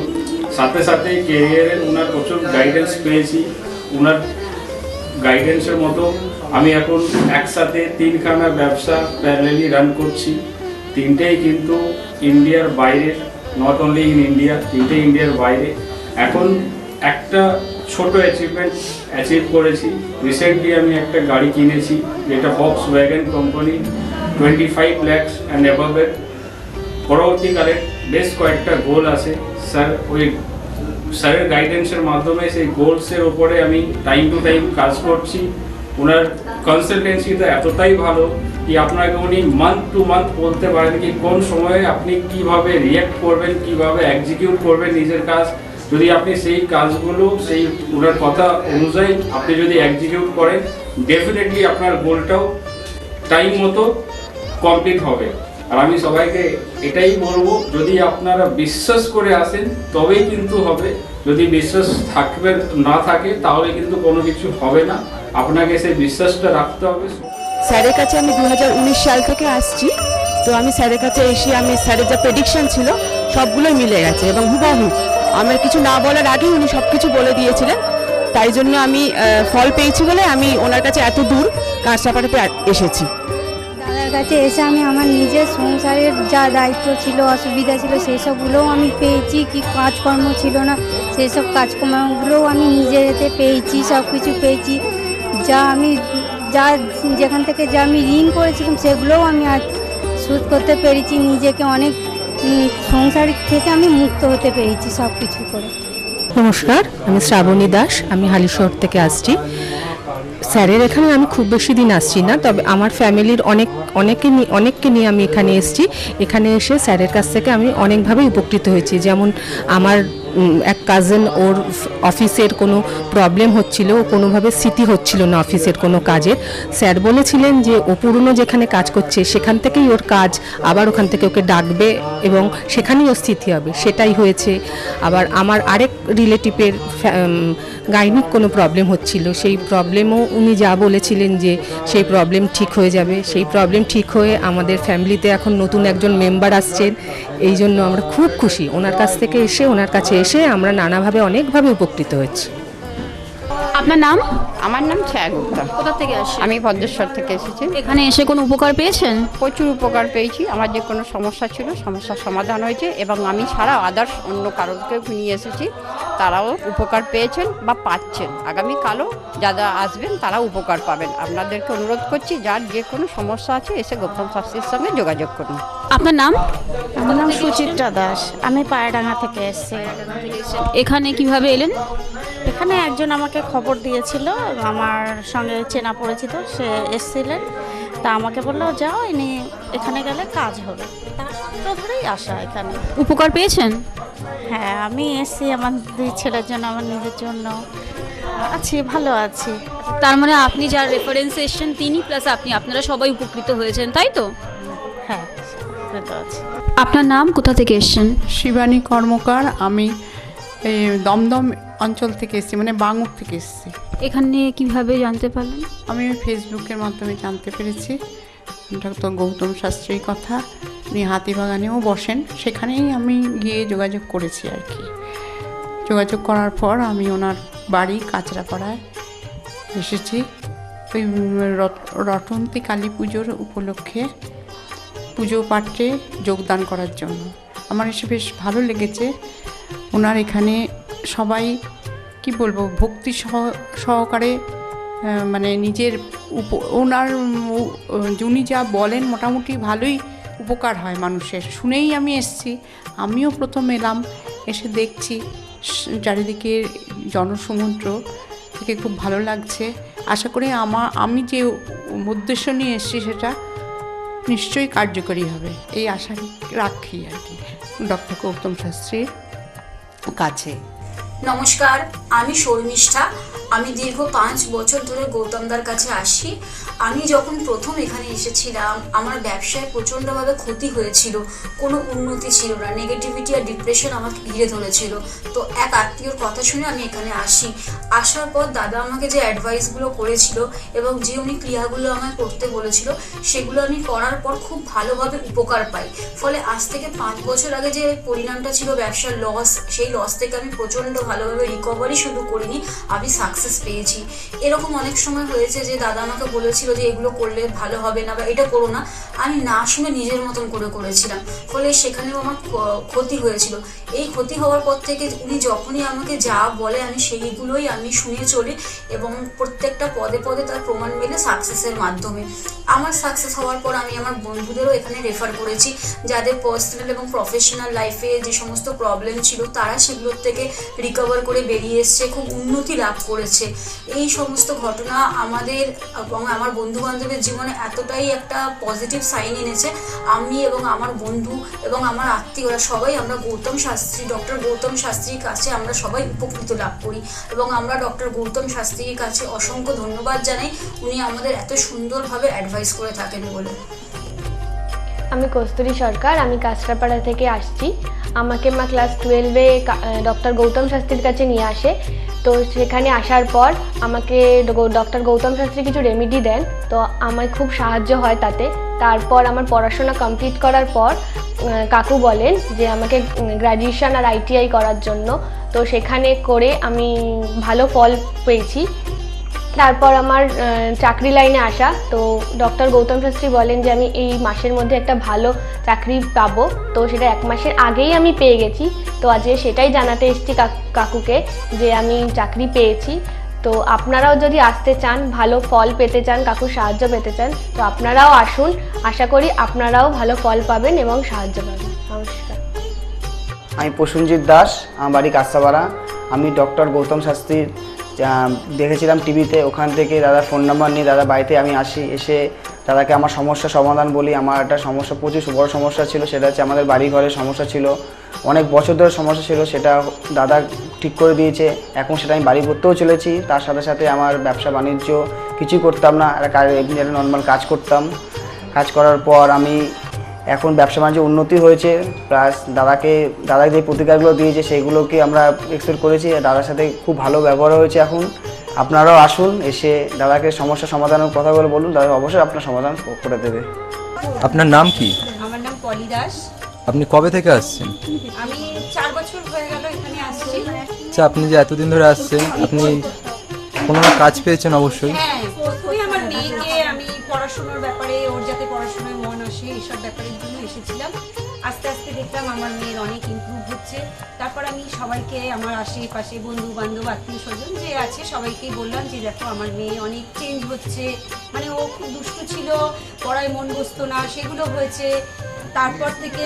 সাথে সাথে কেরিয়ারে ওনার প্রচুর গাইডেন্স পেয়েছি। ওনার গাইডেন্সের মতো আমি এখন একসাথে 3খানা ব্যবসা প্যারালালি রান করছি। 3টেই কিন্তু ইন্ডিয়ার বাইরের, নট অনলি ইন ইন্ডিয়া, 3টে ইন্ডিয়ার বাইরে। এখন একটা ছোট অ্যাচিভমেন্ট অ্যাচিভ করেছি। রিসেন্টলি আমি একটা গাড়ি কিনেছি, যেটা Volkswagen কোম্পানি 25 lakhs অ্যান্ড অ্যাবভের। পরবর্তীকালে বেশ কয়েকটা গোল আছে স্যার, ওই স্যারের গাইডেন্সের মাধ্যমে সেই গোলসের ওপরে আমি টাইম টু টাইম কাজ করছি। ওনার কনসালটেন্সিটা এতটাই ভালো কি আপনাকে উনি মান্থ টু মান্থ বলতে পারেন কি কোন সময়ে আপনি কিভাবে রিয়্যাক্ট করবেন, কিভাবে এক্সিকিউট করবেন নিজের কাজ। যদি আপনি সেই কাজগুলো সেই ওনার কথা অনুযায়ী আপনি যদি এক্সিকিউট করেন, ডেফিনেটলি আপনার গোলটাও টাইম মতো কমপ্লিট হবে। আর আমি সবাইকে এটাই বলবো, যদি আপনারা বিশ্বাস করে আসেন তবেই কিন্তু হবে। যদি বিশ্বাস না থাকে তাহলে কিন্তু কোনো কিছু হবে না। আপনাকে সেই বিশ্বাসটা রাখতে হবে। স্যারের কাছে আমি 2019 সাল থেকে আসছি। তো আমি স্যারের কাছে এসে আমি স্যারের যা প্রেডিকশন ছিল সবগুলোই মিলে গেছে এবং হুবহু আমার কিছু না বলার আগেই উনি সব কিছু বলে দিয়েছিলেন। তাই জন্য আমি ফল পেয়েছি বলে আমি ওনার কাছে এত দূর কাঁচরাপাড়াতে এসেছি। দাদার কাছে এসে আমি আমার নিজের সংসারের যা দায়িত্ব ছিল, অসুবিধা ছিল, সেই সবগুলোও আমি পেয়েছি। কি কাজকর্ম ছিল না, সেই সব কাজকর্মগুলোও আমি নিজের হাতে পেয়েছি, সব কিছু পেয়েছি। যেখান থেকে যা আমি ঋণ করেছিলাম সেগুলোও আমি আজ শোধ করতে পেরেছি। নিজেকে অনেক সংসার থেকে আমি মুক্ত হতে পেরেছি সব কিছু করে। নমস্কার, আমি শ্রাবণী দাস, আমি হালিশহর থেকে আসছি। স্যারের এখানে আমি খুব বেশি দিন আসছি না, তবে আমার ফ্যামিলির অনেককে নিয়ে আমি এখানে এসেছি। এখানে এসে স্যারের কাছ থেকে আমি অনেকভাবে উপকৃত হয়েছি। যেমন আমার এক কাজিন, ওর অফিসের কোনো প্রবলেম হচ্ছিল, ও কোনোভাবে স্থিতি হচ্ছিল না অফিসের কোনো কাজের। স্যার বলেছিলেন যে ও পুরনো যেখানে কাজ করছে সেখান থেকেই ওর কাজ, আবার ওখান থেকে ওকে ডাকবে এবং সেখানেই ওর স্থিতি হবে। সেটাই হয়েছে। আবার আমার আরেক রিলেটিভের গাইনিক কোনো প্রবলেম হচ্ছিল, সেই প্রবলেমও উনি যা বলেছিলেন যে সেই প্রবলেম ঠিক হয়ে যাবে, সেই প্রবলেম ঠিক হয়ে আমাদের ফ্যামিলিতে এখন নতুন একজন মেম্বার আসছেন। এই জন্য আমরা খুব খুশি। ওনার কাছ থেকে এসে, ওনার কাছে এসে আমরা নানাভাবে অনেকভাবে উপকৃত হয়েছি। আপনার নাম? আমার নাম ছায়া গুপ্তা। কোথা থেকে আসেন? আমি ভদ্রেশ্বর থেকে এসেছি। এখানে এসে কোনো উপকার পেয়েছেন? প্রচুর উপকার পেয়েছি। আমার যে কোনো সমস্যা ছিল, সমস্যার সমাধান হয়েছে এবং আমি ছাড়া আদার্স অন্য কারোকে নিয়ে এসেছি, তারাও উপকার পেয়েছেন বা পাচ্ছেন। আগামীকালও যারা আসবেন তারা উপকার পাবেন। আপনাদেরকে অনুরোধ করছি, যার যে কোনো সমস্যা আছে এসে গৌতম শাস্ত্রীর সঙ্গে যোগাযোগ করুন। আপনার নাম? আমার নাম সুচিত্রা দাস, আমি পায়রাডাঙ্গা থেকে এসেছি। এখানে কিভাবে এলেন? এখানে একজন আমাকে খবর দিয়েছিল, আমার সঙ্গে চেনা পরিচিত, সে এসেছিলেন। তা আমাকে বললো যাও, ইনি এখানে গেলে কাজ হবে। তার সূত্র ধরেই আসা এখানে। উপকার পেয়েছেন? হ্যাঁ, আমি এসেছি আমার দুই ছেলের জন্য, আমার নিজের জন্য। আছি, ভালো আছি। তার মানে আপনি যার রেফারেন্সে এসেছেন তিনি প্লাস আপনারা সবাই উপকৃত হয়েছেন, তাই তো? হ্যাঁ, ভালো আছি। আপনার নাম, কোথা থেকে এসেছেন? শিবানী কর্মকার। আমি এই দমদম অঞ্চল থেকে এসেছি, মানে বাঙুর থেকে এসেছি। এখানে কিভাবে জানতে পারলেন? আমি ফেসবুকের মাধ্যমে জানতে পেরেছি ডক্টর গৌতম শাস্ত্রীর কথা। উনি হাতিবাগানেও বসেন, সেখানেই আমি গিয়ে যোগাযোগ করেছি আর কি। যোগাযোগ করার পর আমি ওনার বাড়ি কাঁচরাপাড়ায় এসেছি ওই রটন্তী কালী পুজোর উপলক্ষে পুজো পাঠে যোগদান করার জন্য। আমার এসে বেশ ভালো লেগেছে। ওনার এখানে সবাই কি বলবো, ভক্তি সহকারে মানে নিজের ওনার উনি যা বলেন মোটামুটি ভালোই উপকার হয় মানুষের। শুনেই আমি এসেছি। আমিও প্রথম এলাম, এসে দেখছি চারিদিকে জনসমুদ্র, থেকে খুব ভালো লাগছে। আশা করি আমি যে উদ্দেশ্য নিয়ে এসেছি সেটা নিশ্চয়ই কার্যকরী হবে, এই আশা রাখি আর কি ডক্টর গৌতম শাস্ত্রীর কাছে। নমস্কার, আমি শর্মিষ্ঠা। আমি দীর্ঘ 5 বছর ধরে গৌতমদার কাছে আসি। আমি যখন প্রথম এখানে এসেছিলাম, আমার ব্যবসায় প্রচণ্ডভাবে ক্ষতি হয়েছিল, কোনো উন্নতি ছিল না, নেগেটিভিটি আর ডিপ্রেশন আমাকে ঘিরে ধরেছিল। তো এক আত্মীয়র কথা শুনে আমি এখানে আসি। আসার পর দাদা আমাকে যে অ্যাডভাইসগুলো করেছিল এবং যে উনি ক্রিয়াগুলো আমায় করতে বলেছিল, সেগুলো আমি করার পর খুব ভালোভাবে উপকার পাই। ফলে আজ থেকে 5 বছর আগে যে পরিণামটা ছিল ব্যবসার লস, সেই লস থেকে আমি প্রচণ্ডভাবে ভালোভাবে রিকভারি শুধু করিনি, আমি সাকসেস পেয়েছি। এরকম অনেক সময় হয়েছে যে দাদা আমাকে বলেছিল যে এগুলো করলে ভালো হবে না বা এটা করো না, আমি না শুনে নিজের মতন করেছিলাম, ফলে সেখানেও আমার ক্ষতি হয়েছিল। এই ক্ষতি হওয়ার পর থেকে উনি যখনই আমাকে যা বলে আমি সেইগুলোই আমি শুনে চলি এবং প্রত্যেকটা পদে পদে তার প্রমাণ মেলে সাকসেসের মাধ্যমে। আমার সাকসেস হওয়ার পর আমি আমার বন্ধুদেরও এখানে রেফার করেছি, যাদের পার্সোনাল এবং প্রফেশনাল লাইফে যে সমস্ত প্রবলেম ছিল তারা সেগুলোর থেকে রিকভার করে বেরিয়ে এসছে, খুব উন্নতি লাভ করেছে। এই সমস্ত ঘটনা আমাদের এবং আমার বন্ধু বান্ধবের জীবনে এতটাই একটা পজিটিভ সাইন এনেছে, আমি এবং আমার বন্ধু এবং আমার আত্মীয়রা সবাই আমরা ডক্টর গৌতম শাস্ত্রীর কাছে আমরা সবাই উপকৃত লাভ করি এবং আমরা ডক্টর গৌতম শাস্ত্রীর কাছে অসংখ্য ধন্যবাদ জানাই, উনি আমাদের এত সুন্দরভাবে অ্যাডভাইস করে থাকেন বলে। আমি কস্তুরী সরকার, আমি কাঁচরাপাড়া থেকে আসছি। আমাকে মা ক্লাস 12-এ ডক্টর গৌতম শাস্ত্রীর কাছে নিয়ে আসে। তো সেখানে আসার পর আমাকে ডক্টর গৌতম শাস্ত্রী কিছু রেমেডি দেন, তো আমার খুব সাহায্য হয় তাতে। তারপর আমার পড়াশোনা কমপ্লিট করার পর কাকু বলেন যে আমাকে গ্র্যাজুয়েশন আর ITI করার জন্য, তো সেখানে করে আমি ভালো ফল পেয়েছি। তারপর আমার চাকরি লাইনে আসা, তো ডক্টর গৌতম শাস্ত্রী বলেন যে আমি এই মাসের মধ্যে একটা ভালো চাকরি পাবো, তো সেটা 1 মাসের আগেই আমি পেয়ে গেছি। তো আজকে সেটাই জানাতে এসেছি কাকুকে যে আমি চাকরি পেয়েছি। তো আপনারাও যদি আসতে চান, ভালো ফল পেতে চান, কাকুর সাহায্য পেতে চান, তো আপনারাও আসুন। আশা করি আপনারাও ভালো ফল পাবেন এবং সাহায্য পাবেন। নমস্কার। আমি প্রসেনজিৎ দাস, আমার বাড়ি কাঁচরাপাড়া। আমি ডক্টর গৌতম শাস্ত্রীর দেখেছিলাম টিভিতে, ওখান থেকে দাদার ফোন নাম্বার নিয়ে দাদা বাড়িতে আমি আসি। এসে দাদাকে আমার সমস্যার সমাধান বলি। আমার একটা সমস্যা, প্রচুর বড় সমস্যা ছিল, সেটা হচ্ছে আমাদের বাড়ি ঘরের সমস্যা ছিল, অনেক বছর ধরে সমস্যা ছিল, সেটা দাদা ঠিক করে দিয়েছে। এখন সেটা আমি বাড়ি করতেও চলেছি। তার সাথে সাথে আমার ব্যবসা বাণিজ্য কিছুই করতাম না, এমনি একটা নর্মাল কাজ করতাম। কাজ করার পর আমি এখন ব্যবসা বাণিজ্য উন্নতি হয়েছে, প্লাস দাদা যে প্রতিকারগুলো দিয়েছে সেগুলোকে আমরা এক্সপেক্ট করেছি। দাদার সাথে খুব ভালো ব্যবহার হয়েছে। এখন আপনারাও আসুন, এসে দাদাকে সমস্যা সমাধানের কথাগুলো বলুন, দাদা অবশ্যই আপনার সমাধান করে দেবে। আপনার নাম কি? আমার নাম পলি দাস। আপনি কবে থেকে আসছেন? আমি 4 বছর হয়ে গেল এখানে আসছি। আচ্ছা, আপনি যে এতদিন ধরে আসছেন, আপনি কোনো কাজ পেয়েছেন? অবশ্যই। হ্যাঁ, প্রথমে আমার মেয়েকে আমি পড়াশোনার ব্যাপারে, ওর যাতে পড়াশোনায় মন আসে এইসব ব্যাপারের জন্য এসেছিলাম। আস্তে আস্তে দেখলাম আমার মেয়ের অনেক ইমপ্রুভ হচ্ছে। তারপর আমি সবাইকে, আমার আশেপাশে বন্ধু বান্ধব আত্মীয় স্বজন যে আছে সবাইকেই বললাম যে দেখো আমার মেয়ে অনেক চেঞ্জ হচ্ছে, মানে ও খুব দুষ্টু ছিল, পড়ায় মন বসতো না, সেগুলো হয়েছে। তারপর থেকে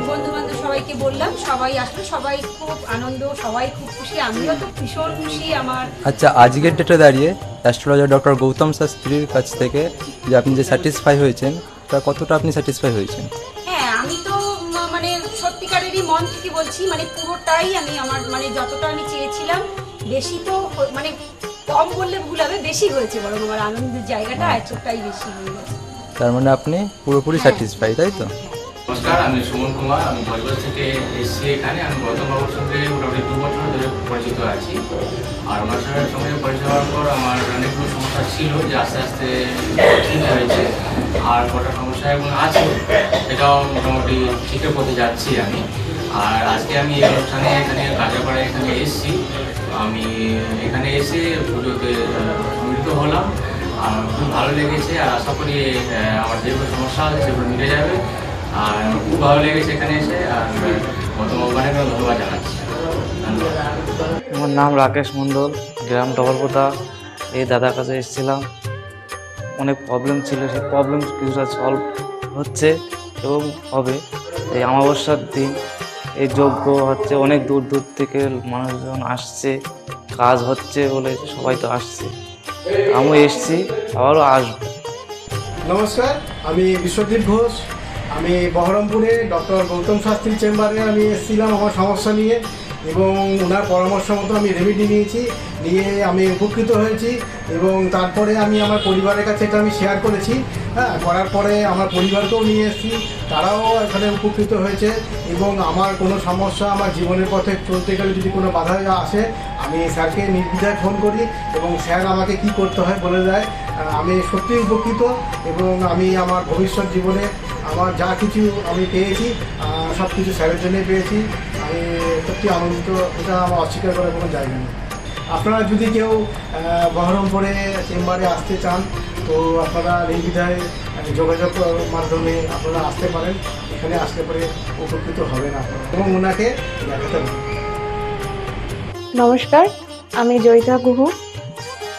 বন্ধু বান্ধব সবাইকে বললাম, সবাই আসলো, সবাই খুব আনন্দ, সবাই খুব খুশি, আমিও তো ভীষণ খুশি। আমার আচ্ছা, আজকের ডেটে দাঁড়িয়ে অ্যাস্ট্রোলজার ডক্টর গৌতম শাস্ত্রীর কাছ থেকে যে আপনি যে স্যাটিসফাই হয়েছেন, তা কতটা আপনি স্যাটিসফাই হয়েছেন? হ্যাঁ, আমি তো মানে সত্যিকারেরই মন থেকে বলছি, মানে পুরোটাই আমি আমার মানে যতটা আমি চেয়েছিলাম, বেশি তো মানে কম বললে ভুল হবে, বেশি হয়েছে, বরং আমার আনন্দের জায়গাটা এতটাই বেশি হয়ে গেছে। তার মানে আপনি পুরোপুরি স্যাটিসফাই, তাই তো? নমস্কার, আমি সুমন কুমার, আমি বজবজ থেকে এসেছি এখানে। আমি গৌতমবাবুর সঙ্গে মোটামুটি 2 বছর ধরে পরিচিত আছি। আর ওনার সঙ্গে পরিচয় হওয়ার পর আমার অনেকগুলো সমস্যা ছিল, যে আস্তে আস্তে ঠিক হয়েছে। আর কটা সমস্যা এবং আছে, এটাও মোটামুটি ঠিকঠাক পথে যাচ্ছি আমি। আর আজকে আমি এই অনুষ্ঠানে এখানে কাঁচরাপাড়ায় এখানে এসেছি। আমি এখানে এসে পুজোতে সম্মিলিত হলাম, আর খুব ভালো লেগেছে। আর আশা করি আমার যেগুলো সমস্যা আছে সেগুলো মিটে যাবে। আর খুব ভালো লেগেছে এখানে এসে। আর গৌতমবাবুকে ধন্যবাদ জানাচ্ছি। আমার নাম রাকেশ মণ্ডল, গ্রাম ডবলপোতা। এই দাদার কাছে এসেছিলাম, অনেক প্রবলেম ছিল, সেই প্রবলেম কিছুটা সলভ হচ্ছে এবং হবে। এই অমাবস্যার দিন এই যজ্ঞ হচ্ছে, অনেক দূর দূর থেকে মানুষজন আসছে, কাজ হচ্ছে বলে সবাই তো আসছে, আমিও এসছি, আবারও আসবো। নমস্কার, আমি বিশ্বজিৎ ঘোষ। আমি বহরমপুরে ডক্টর গৌতম শাস্ত্রীর চেম্বারে আমি এসেছিলাম আমার সমস্যা নিয়ে, এবং ওনার পরামর্শ মতো আমি রেমেডি নিয়ে আমি উপকৃত হয়েছি। এবং তারপরে আমি আমার পরিবারের কাছে এটা আমি শেয়ার করেছি। হ্যাঁ, করার পরে আমার পরিবারকেও নিয়ে এসেছি, তারাও এখানে উপকৃত হয়েছে। এবং আমার কোনো সমস্যা, আমার জীবনের পথে চলতে গেলে যদি কোনো বাধা আসে, আমি স্যারকে নির্দ্বিধায় ফোন করি এবং স্যার আমাকে কি করতে হয় বলে দেয়। আমি সত্যিই উপকৃত, এবং আমি আমার ভবিষ্যৎ জীবনে আমার যা কিছু আমি পেয়েছি সব কিছু স্যারের জন্যই পেয়েছি। আমি সত্যি আনন্দিত, এটা আমার অস্বীকার করার কোনো জায়গা নেই। আপনারা যদি কেউ বহরমপুরে চেম্বারে আসতে চান তো আপনারা নির্দ্বিধায় যোগাযোগ মাধ্যমে আপনারা আসতে পারেন, এখানে আসলে পরে উপকৃত হবেন আপনারা এবং ওনাকে দেখাতে পারেন। নমস্কার, আমি জয়িতা গুহ।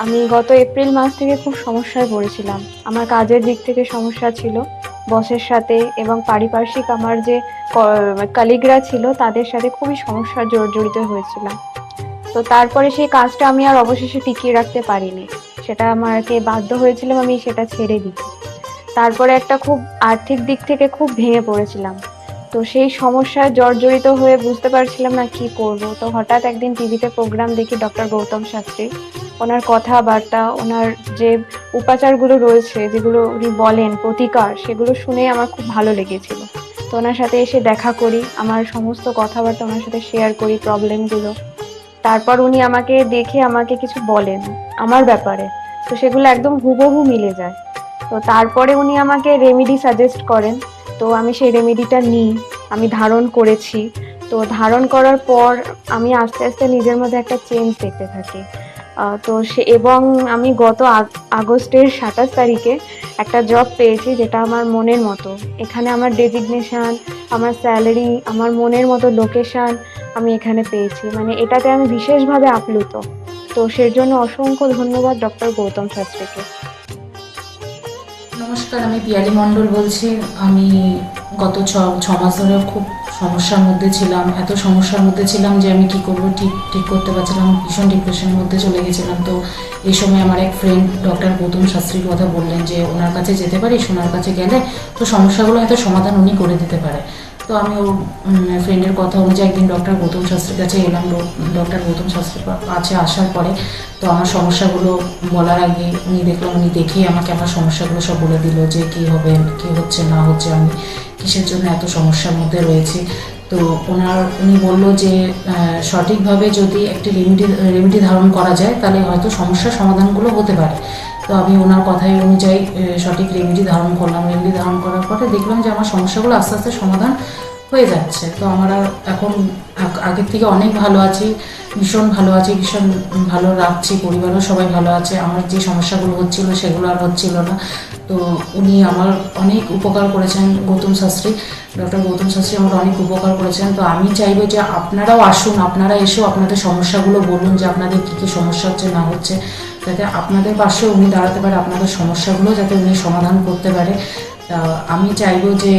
আমি গত এপ্রিল মাস থেকে খুব সমস্যায় পড়েছিলাম। আমার কাজের দিক থেকে সমস্যা ছিল, বসের সাথে এবং পারিপার্শ্বিক আমার যে কলিগরা ছিল তাদের সাথে খুবই সমস্যা জড়িত হয়েছিলাম। তো তারপরে সেই কাজটা আমি আর অবশেষে টিকিয়ে রাখতে পারিনি, সেটা আমাকে বাধ্য হয়েছিলাম আমি সেটা ছেড়ে দিতে। তারপরে একটা খুব আর্থিক দিক থেকে খুব ভেঙে পড়েছিলাম। তো সেই সমস্যায় জর্জরিত হয়ে বুঝতে পারছিলাম না কি করব। তো হঠাৎ একদিন টিভিতে প্রোগ্রাম দেখি ডক্টর গৌতম শাস্ত্রী, ওনার কথাবার্তা, ওনার যে উপাচারগুলো রয়েছে যেগুলো উনি বলেন প্রতিকার, সেগুলো শুনে আমার খুব ভালো লেগেছিল। তো ওনার সাথে এসে দেখা করি, আমার সমস্ত কথাবার্তা ওনার সাথে শেয়ার করি, প্রবলেমগুলো। তারপর উনি আমাকে দেখে আমাকে কিছু বলেন আমার ব্যাপারে, তো সেগুলো একদম হুবহু মিলে যায়। তো তারপরে উনি আমাকে রেমেডি সাজেস্ট করেন, তো আমি সেই রেমেডিটা নিই, আমি ধারণ করেছি। তো ধারণ করার পর আমি আস্তে আস্তে নিজের মধ্যে একটা চেঞ্জ দেখতে থাকি। তো এবং আমি গত আগস্টের 27 তারিখে একটা জব পেয়েছি যেটা আমার মনের মতো। এখানে আমার ডেজিগনেশন, আমার স্যালারি, আমার মনের মতো লোকেশন আমি এখানে পেয়েছি, মানে এটাতে আমি বিশেষভাবে আপ্লুত। তো সের জন্য অসংখ্য ধন্যবাদ ডক্টর গৌতম শাস্ত্রীকে। নমস্কার, আমি পিয়ালি মণ্ডল বলছি। আমি গত ছ মাস ধরে খুব সমস্যার মধ্যে ছিলাম, এত সমস্যার মধ্যে ছিলাম যে আমি কি করব ঠিক করতে পারছিলাম, ভীষণ ডিপ্রেশনের মধ্যে চলে গেছিলাম। তো এই সময় আমার এক ফ্রেন্ড ডক্টর গৌতম শাস্ত্রীর কথা বললেন যে ওনার কাছে যেতে পারিস, ওনার কাছে গেলে তো সমস্যাগুলো হয়তো সমাধান উনি করে দিতে পারে। তো আমি ওর ফ্রেন্ডের কথা অনুযায়ী একদিন ডক্টর গৌতম শাস্ত্রীর কাছে এলাম। ডক্টর গৌতম শাস্ত্রীর কাছে আসার পরে তো আমার সমস্যাগুলো বলার আগে উনি দেখলাম, উনি দেখেই আমাকে আমার সমস্যাগুলো সব বলে দিল যে কী হবে, কী হচ্ছে না হচ্ছে, আমি কিসের জন্য এত সমস্যার মধ্যে রয়েছি। তো উনি বললো যে সঠিকভাবে যদি একটি রেমেডি ধারণ করা যায় তাহলে হয়তো সমস্যার সমাধানগুলো হতে পারে। তো আমি ওনার কথাই অনুযায়ী সঠিক রেমেডি ধারণ করলাম। রেমেডি ধারণ করার পরে দেখলাম যে আমার সমস্যাগুলো আস্তে আস্তে সমাধান হয়ে যাচ্ছে। তো আমার এখন আগের থেকে অনেক ভালো আছি, ভীষণ ভালো আছি, ভীষণ ভালো রাখছি, পরিবারও সবাই ভালো আছে। আমার যে সমস্যাগুলো হচ্ছিল সেগুলো আর হচ্ছিল না। তো উনি আমার অনেক উপকার করেছেন, গৌতম শাস্ত্রী, ডক্টর গৌতম শাস্ত্রী আমার অনেক উপকার করেছেন। তো আমি চাইবো যে আপনারাও আসুন, আপনারা এসেও আপনাদের সমস্যাগুলো বলুন যে আপনাদের কী কী সমস্যা হচ্ছে না হচ্ছে, যাতে আপনাদের পাশেও উনি দাঁড়াতে পারে, আপনাদের সমস্যাগুলো যাতে উনি সমাধান করতে পারে। আমি চাইবো যে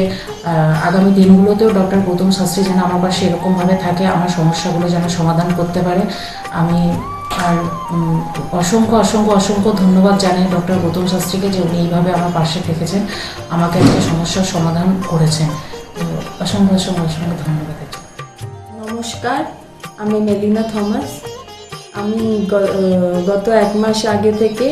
আগামী দিনগুলোতেও ডক্টর গৌতম শাস্ত্রী যেন আমার পাশে এরকমভাবে থাকে, আমার সমস্যাগুলো যেন সমাধান করতে পারে। আমি আর অসংখ্য অসংখ্য অসংখ্য ধন্যবাদ জানাই ডক্টর গৌতম শাস্ত্রীকে যে উনি এইভাবে আমার পাশে থেকেছেন, আমাকে একটা সমস্যার সমাধান করেছেন। তো অসংখ্য অসংখ্য অসংখ্য ধন্যবাদ। নমস্কার, আমি মেলিনা থমাস। আমি গত 1 মাস আগে থেকে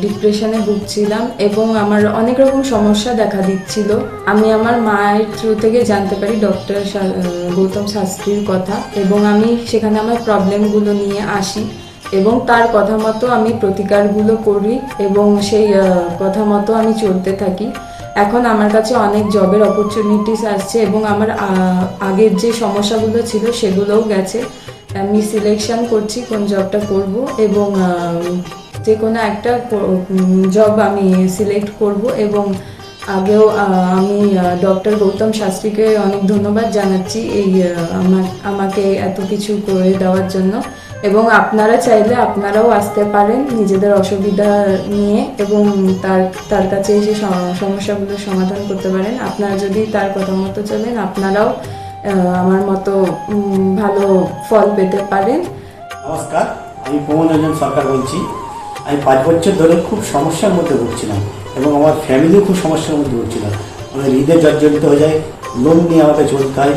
ডিপ্রেশনে ভুগছিলাম এবং আমার অনেক রকম সমস্যা দেখা দিচ্ছিল। আমি আমার মায়ের থ্রু থেকে জানতে পারি ডক্টর গৌতম শাস্ত্রীর কথা এবং আমি সেখানে আমার প্রবলেমগুলো নিয়ে আসি এবং তার কথা মতো আমি প্রতিকারগুলো করি এবং সেই কথা মতো আমি চলতে থাকি। এখন আমার কাছে অনেক জবের অপরচুনিটিস আসছে এবং আমার আগের যে সমস্যাগুলো ছিল সেগুলোও গেছে। আমি সিলেকশন করছি কোন জবটা করব এবং যে কোনো একটা জব আমি সিলেক্ট করব এবং আগেও আমি ডক্টর গৌতম শাস্ত্রীকে অনেক ধন্যবাদ জানাচ্ছি এই আমাকে এত কিছু করে দেওয়ার জন্য। এবং আপনারা চাইলে আপনারাও আসতে পারেন নিজেদের অসুবিধা নিয়ে এবং তার কাছে এসে সমস্যাগুলো সমাধান করতে পারেন। আপনারা যদি তার কথা মতো চলেন আপনারাও আমার মতো ভালো ফল পেতে পারেন। নমস্কার, আমি প্রমোদ রঞ্জন সরকার বলছি। আমি 5 বছর ধরে খুব সমস্যার মধ্যে ভুগছিলাম এবং আমার ফ্যামিলিও খুব সমস্যার মধ্যে ভুগছিলাম। আমার হৃদয় জর্জরিত হয়ে যায়, লোন নিয়ে আমাকে চলতে হয়।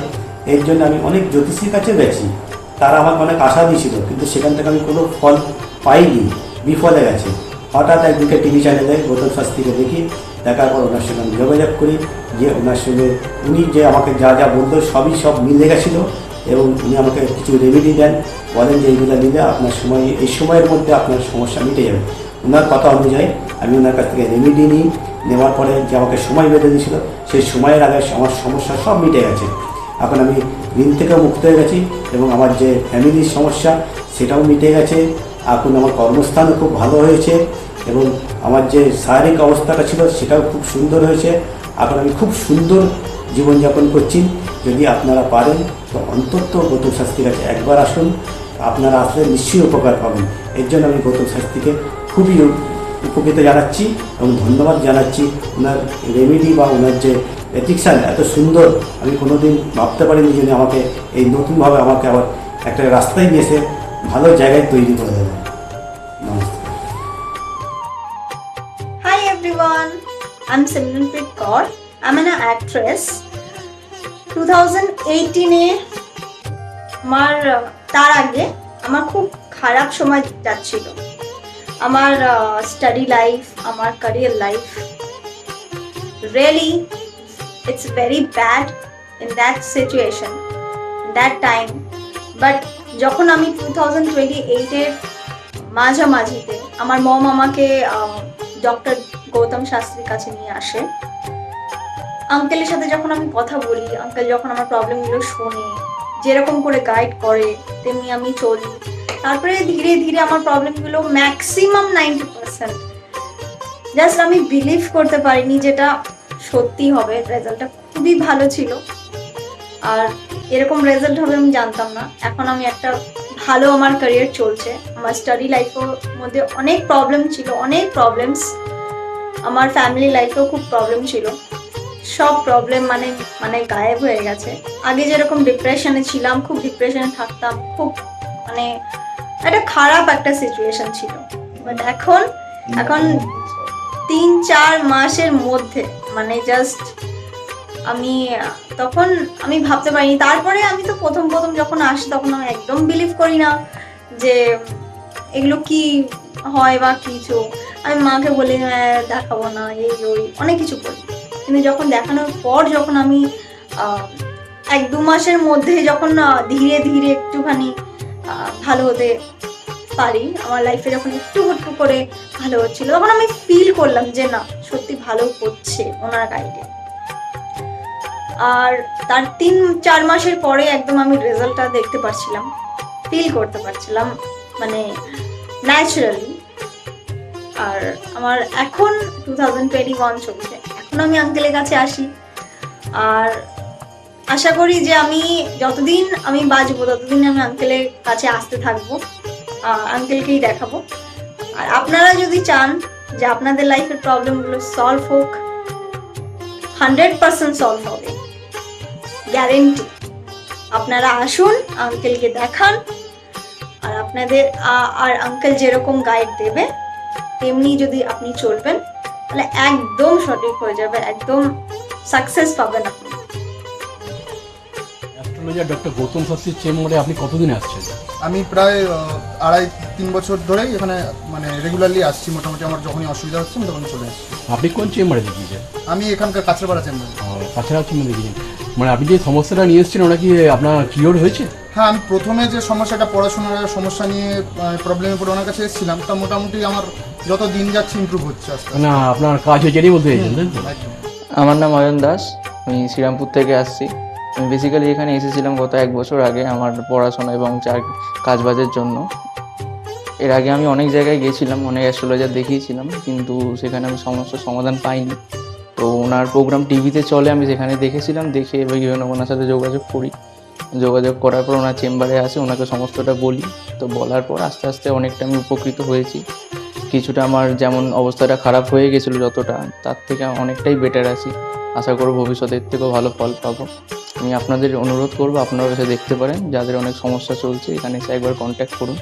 এর জন্য আমি অনেক জ্যোতিষীর কাছে গেছি, তারা আমাকে অনেক আশা দিয়েছিল, কিন্তু সেখান থেকে আমি কোনো ফল পাইনি, বিফলে গেছে। হঠাৎ একদিকে টিভি চ্যানেলে গৌতম শাস্ত্রীকে দেখি, দেখার পর ওনার সঙ্গে আমি যোগাযোগ করি, যে ওনার সঙ্গে উনি যে আমাকে যা যা বলতো সব মিলে গেছিলো এবং উনি আমাকে কিছু রেমেডি দেন, বলেন যে এইগুলো নিলে আপনার এই সময়ের মধ্যে আপনার সমস্যা মিটে যাবে। ওনার কথা অনুযায়ী আমি ওনার কাছ থেকে রেমেডি নিই, নেওয়ার পরে যে আমাকে সময় বেঁধে দিয়েছিল সেই সময়ের আগে আমার সমস্যা সব মিটে গেছে। এখন আমি ঋণ থেকেও মুক্ত হয়ে গেছি এবং আমার যে ফ্যামিলির সমস্যা সেটাও মিটে গেছে। এখন আমার কর্মস্থানও খুব ভালো হয়েছে এবং আমার যে শারীরিক অবস্থাটা ছিল সেটাও খুব সুন্দর হয়েছে। এখন আমি খুব সুন্দর জীবনযাপন করছি। যদি আপনারা পারেন তো অন্তত গৌতম শাস্ত্রীর কাছে একবার আসুন, আপনারা আসলে নিশ্চয়ই উপকার পাবেন। এর জন্য আমি গৌতম শাস্ত্রীকে খুবই উপকৃত জানাচ্ছি এবং ধন্যবাদ জানাচ্ছি। ওনার রেমেডি বা ওনার যে প্রেডিকশান এত সুন্দর, আমি কোনোদিন ভাবতে পারিনি যে আমাকে এই নতুনভাবে আমাকে আবার একটা রাস্তায় নিয়ে এসে ভালো জায়গায় তৈরি করে দেবে। নমস্কার। Hi everyone, I'm Simranpreet Kaur. I'm an actress. 2018-এ আমার তার আগে আমার খুব খারাপ সময় যাচ্ছিল। আমার স্টাডি লাইফ, আমার career life, really it's very bad in that situation, that time. But যখন আমি 2028-এর মাঝামাঝিতে আমার মম আমাকে ডক্টর গৌতম শাস্ত্রীর কাছে নিয়ে আসে। আঙ্কেলের সাথে যখন আমি কথা বলি, আঙ্কেল যখন আমার প্রবলেমগুলো শোনে, যেরকম করে গাইড করে তেমনি আমি চলি। তারপরে ধীরে ধীরে আমার প্রবলেমগুলো ম্যাক্সিমাম 90% জাস্ট আমি বিলিভ করতে পারিনি যেটা সত্যি হবে। রেজাল্টটা খুবই ভালো ছিল আর এরকম রেজাল্ট হবে আমি জানতাম না। এখন আমি একটা ভালো আমার ক্যারিয়ার চলছে। আমার স্টাডি লাইফের মধ্যে অনেক প্রবলেম ছিল, অনেক প্রবলেমস। আমার ফ্যামিলি লাইফেও খুব প্রবলেম ছিল। সব প্রবলেম মানে গায়েব হয়ে গেছে। আগে যেরকম ডিপ্রেশনে ছিলাম, খুব ডিপ্রেশনে থাকতাম, খুব মানে একটা খারাপ একটা সিচুয়েশন ছিল। বাট এখন 3-4 মাসের মধ্যে মানে জাস্ট তখন আমি ভাবতে পারিনি। তারপরে আমি তো প্রথম যখন আসি তখন আমি একদম বিলিভ করি না যে এগুলো কি হয় বা কিছু। আমি মাকে বলি দেখাবো না, এই ওই অনেক কিছু বলি। কিন্তু যখন দেখানোর পর যখন আমি 1-2 মাসের মধ্যে যখন ধীরে ধীরে একটুখানি ভালো হতে পারি, আমার লাইফে যখন একটু করে ভালো হচ্ছিল, তখন আমি ফিল করলাম যে না সত্যি ভালো হচ্ছে ওনার গাইডে। আর তার 3-4 মাসের পরে একদম আমি রেজাল্টটা দেখতে পাচ্ছিলাম, ফিল করতে পারছিলাম মানে ন্যাচারালি। আর আমার এখন 2021 চলছে। এখন আমি আঙ্কেলের কাছে আসি আর আশা করি যে আমি যতদিন আমি বাঁচবো ততদিন আমি আঙ্কেলের কাছে আসতে থাকবো, আঙ্কেলকেই দেখাবো। আর আপনারা যদি চান যে আপনাদের লাইফের প্রবলেমগুলো সলভ হোক, 100% সলভ হবে, গ্যারেন্টি। আপনারা আসুন, আঙ্কেলকে দেখান আর আপনাদের আর আঙ্কেল যেরকম গাইড দেবে তেমনি যদি আপনি চলবেন তাহলে একদম সঠিক হয়ে যাবে, একদম সাকসেস পাবেন আপনি। অ্যাস্ট্রোলজার ডক্টর গৌতম শাস্ত্রীর চেম্বারে আপনি কতদিন আসছেন? আমি প্রায় 2.5-3 বছর ধরেই এখানে মানে রেগুলারলি আসছি। মোটামুটি আমার যখনই অসুবিধা হচ্ছে আমি তখন চলে আসছি। আপনি কোন চেম্বারে দেখিয়েছেন? আমি এখানকার কাছড়াপাড়া চেম্বারে। কাছড়াপাড়া চেম্বারে দেখিয়েছেন, মানে আপনি যে সমস্যাটা নিয়ে এসেছেন ওটা কি আপনার কিওর হয়েছে? হ্যাঁ, আমি প্রথমে যে সমস্যাটা পড়াশোনার সমস্যা নিয়ে প্রবলেমে পড়ে ওনার কাছে এসেছিলাম, তা মোটামুটি আমার যত দিন যাচ্ছে ইমপ্রুভ হচ্ছে আস্তে আস্তে। না আপনার কাজ হয়েছে এটাই বলতে চাইছেন তাই তো? আমার নাম অয়ন দাস, আমি শ্রীরামপুর থেকে আসছি। আমি বেসিক্যালি এখানে এসেছিলাম গত 1 বছর আগে আমার পড়াশোনা এবং কাজবাজের জন্য। এর আগে আমি অনেক জায়গায় গিয়েছিলাম, অনেক অ্যাস্ট্রোলজার দেখিয়েছিলাম, কিন্তু সেখানে আমি সমস্যার সমাধান পাইনি। তো ওনার প্রোগ্রাম টিভিতে চলে, আমি সেখানে দেখেছিলাম, দেখে এবার ওনার সাথে যোগাযোগ করি। যোগাযোগ করার পর ওনার চেম্বারে আসে, ওনাকে সমস্তটা বলি। তো বলার পর আস্তে আস্তে অনেকটা আমি উপকৃত হয়েছি। কিছুটা আমার যেমন অবস্থাটা খারাপ হয়ে গেছিলো যতটা, তার থেকে অনেকটাই বেটার আছি। আশা করব ভবিষ্যতের থেকেও ভালো ফল পাবো। আমি আপনাদের অনুরোধ করবো আপনারা এসে দেখতে পারেন, যাদের অনেক সমস্যা চলছে এখানে এসে একবার কন্ট্যাক্ট করুন।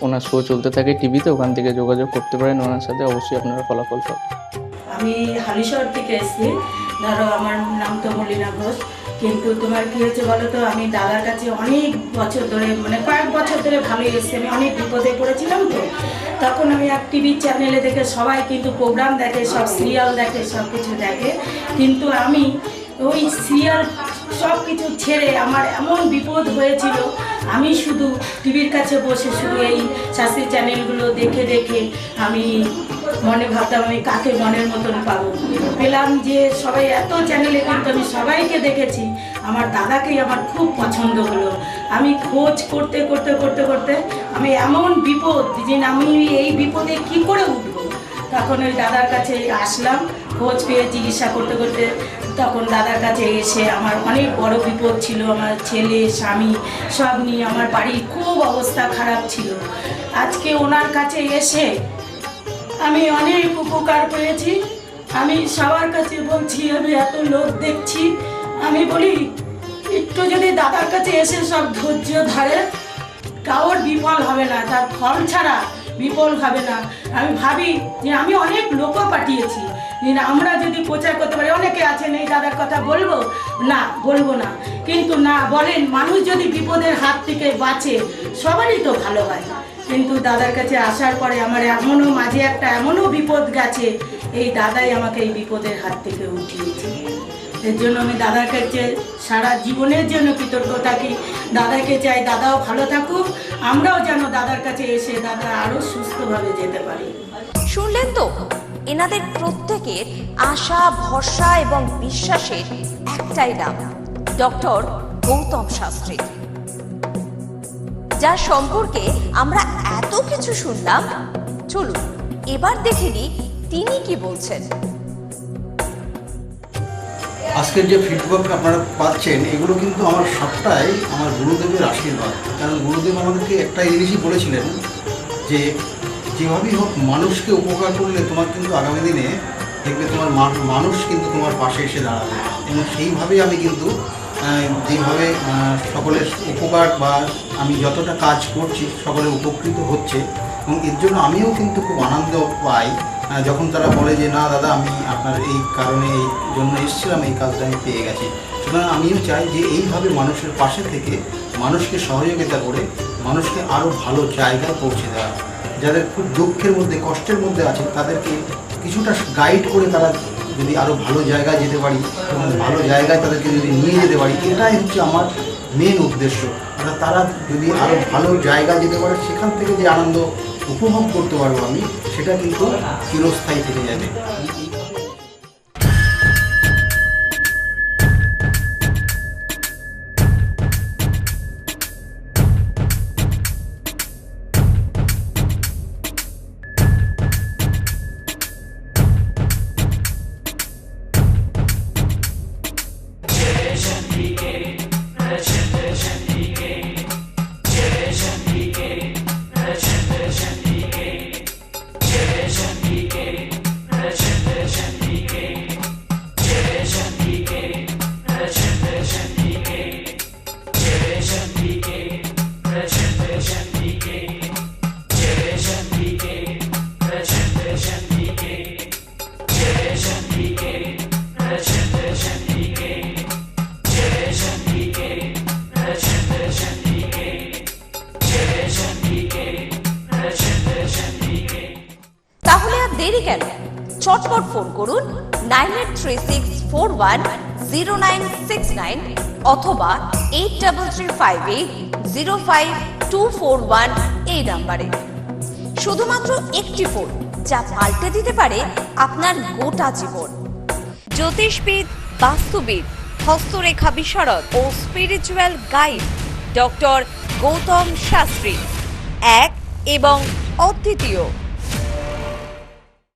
ওনার শো চলতে থাকে টিভিতে, ওখান থেকে যোগাযোগ করতে পারেন ওনার সাথে, অবশ্যই আপনারা ফলাফল পাবেন। আমি হালিশহর থেকে এসেছি। ধরো আমার নাম তো মলিনা ঘোষ, কিন্তু তোমার কী হয়েছে বলো তো, আমি দাদার কাছে অনেক বছর ধরে মানে কয়েক বছর ধরে ভালোই এসেছি। আমি অনেক বিপদে পড়েছিলাম, তো তখন আমি এক টিভি চ্যানেলে দেখে, সবাই কিন্তু প্রোগ্রাম দেখে, সব সিরিয়াল দেখে, সব কিছু দেখে, কিন্তু আমি ওই সিরিয়াল সব কিছু ছেড়ে আমার এমন বিপদ হয়েছিল, আমি শুধু টিভির কাছে বসে শুধু এই শাস্ত্রীয় চ্যানেলগুলো দেখে দেখে আমি মনে ভাবতাম আমি কাকে মনের মতন পাবো, পেলাম যে সবাই এত চ্যানেলে, কিন্তু আমি সবাইকে দেখেছি, আমার দাদাকেই আমার খুব পছন্দ হলো। আমি খোঁজ করতে করতে করতে করতে আমি এমন বিপদ যে আমি এই বিপদে কি করে উঠবো, তখন ওই দাদার কাছে আসলাম। খোঁজ পেয়ে জিজ্ঞাসা করতে করতে তখন দাদার কাছে এসে আমার অনেক বড় বিপদ ছিল, আমার ছেলে স্বামী সব নিয়ে আমার বাড়ির খুব অবস্থা খারাপ ছিল। আজকে ওনার কাছে এসে আমি অনেক উপকার পেয়েছি। আমি সবার কাছে বলছি, আমি এত লোক দেখছি, আমি বলি একটু যদি দাদার কাছে এসে সব ধৈর্য ধরে, কারোর বিফল হবে না, তার ফল ছাড়া বিফল হবে না। আমি ভাবি যে আমি অনেক লোকও পাঠিয়েছি, আমরা যদি প্রচার করতে পারি, অনেকে আছেন এই দাদার কথা বলবো না, বলবো না, কিন্তু না বলেন, মানুষ যদি বিপদের হাত থেকে বাঁচে সবারই তো ভালো হয়। কিন্তু দাদার কাছে আসার পরে আমার এমনও মাঝে একটা এমনও বিপদ গেছে, এই দাদাই আমাকে এই বিপদের হাত থেকে উঠিয়েছে। এর জন্য আমি দাদার কাছে সারা জীবনের জন্য কৃতজ্ঞ থাকি। দাদাকে চাই দাদাও ভালো থাকুক, আমরাও যেন দাদার কাছে এসে দাদা আরও সুস্থভাবে যেতে পারি। শুনলেন তো, এনাদের প্রত্যেকের আশা, ভরসা এবং বিশ্বাসের একটাই নাম, ডক্টর গৌতম শাস্ত্রী, যার সম্পর্কে আমরা এত কিছু শুনলাম। চলুন এবার দেখে নিই তিনি কি বলছেন। আজকের যে ফিডব্যাক আপনারা পাচ্ছেন, এগুলো কিন্তু আমার সবটাই আমার গুরুদেবের আশীর্বাদ। কারণ গুরুদেব আমাদেরকে একটা জিনিসই বলেছিলেন যে যেভাবেই হোক মানুষকে উপকার করলে তোমার কিন্তু আগামী দিনে দেখবে তোমার মানুষ কিন্তু তোমার পাশে এসে দাঁড়াবে। এবং সেইভাবেই আমি কিন্তু যেভাবে সকলের উপকার বা আমি যতটা কাজ করছি সকলে উপকৃত হচ্ছে, এবং এর জন্য আমিও কিন্তু খুব আনন্দ পাই যখন তারা বলে যে না দাদা, আমি আপনার এই কারণে এই জন্য এসেছিলাম, এই কাজটা আমি পেয়ে গেছি। সুতরাং আমিও চাই যে এইভাবে মানুষের পাশে থেকে মানুষকে সহযোগিতা করে মানুষকে আরও ভালো জায়গায় পৌঁছে দেওয়া। যাদের খুব দুঃখের মধ্যে, কষ্টের মধ্যে আছে, তাদেরকে কিছুটা গাইড করে তারা যদি আরও ভালো জায়গায় যেতে পারি এবং ভালো জায়গায় তাদেরকে যদি নিয়ে যেতে পারি, এটাই হচ্ছে আমার মেন উদ্দেশ্য। অর্থাৎ তারা যদি আরও ভালো জায়গায় যেতে পারে, সেখান থেকে যে আনন্দ উপভোগ করতে পারবো আমি, সেটা কিন্তু চিরস্থায়ী থেকে যাবে। তাহলে আর দেরি কেন, চটপট ফোন করুন 9836410969 অথবা 8335805241 এই নাম্বারে। শুধুমাত্র একটি ফোন, যা পাল্টে দিতে পারে আপনার গোটা জীবন। জ্যোতিষবিদ, বাস্তুবিদ, হস্তরেখা বিশারদ ও spiritual guide doctor Gautam Shastri, এক এবং অদ্বিতীয়।